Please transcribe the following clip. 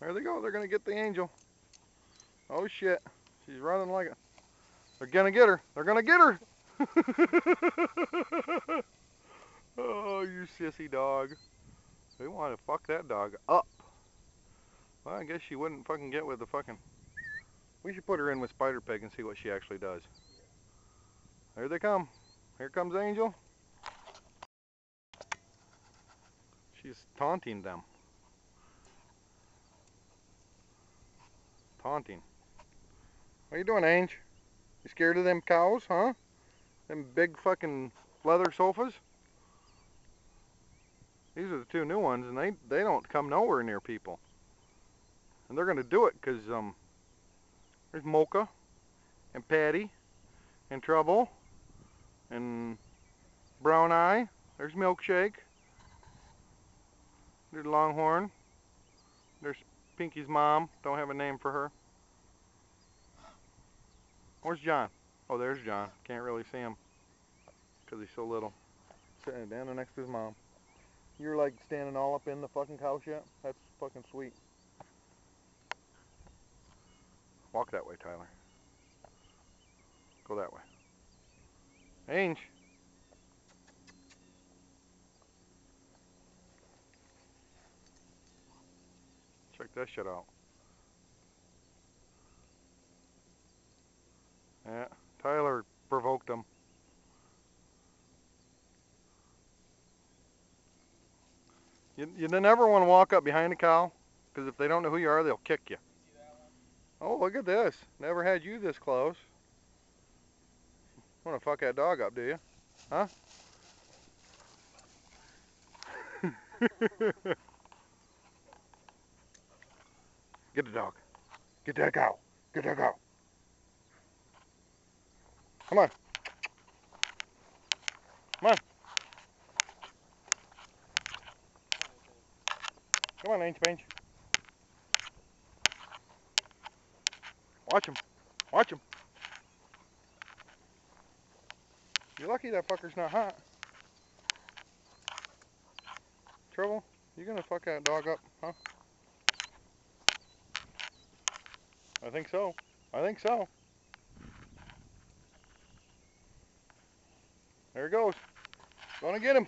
There they go. They're going to get the angel. Oh, shit. She's running like a... They're going to get her. They're going to get her. Oh, you sissy dog. They want to fuck that dog up. Well, I guess she wouldn't fucking get with the fucking... We should put her in with Spider Pig and see what she actually does. There they come. Here comes Angel. She's taunting them. Taunting. What you doing, Angel? You scared of them cows, huh? Them big fucking leather sofas? These are the two new ones, and they don't come nowhere near people. And they're gonna do it because there's Mocha and Patty and Trouble and Brown Eye. There's Milkshake. There's Longhorn. There's Pinky's mom. Don't have a name for her. Where's John? Oh, there's John. Can't really see him because he's so little. Sitting down there next to his mom. You're like standing all up in the fucking cow shit? That's fucking sweet. Walk that way, Tyler. Go that way. Ange. Check that shit out. Yeah, Tyler provoked him. You never want to walk up behind a cow, because if they don't know who you are, they'll kick you. Oh, look at this. Never had you this close. Want to fuck that dog up, do you? Huh? Get the dog. Get that cow. Get that cow. Come on. Come on. Come on, Ainge Bange. Watch him. Watch him. You're lucky that fucker's not hot. Trouble, you gonna fuck that dog up, huh? I think so. I think so. There he goes. Gonna get him.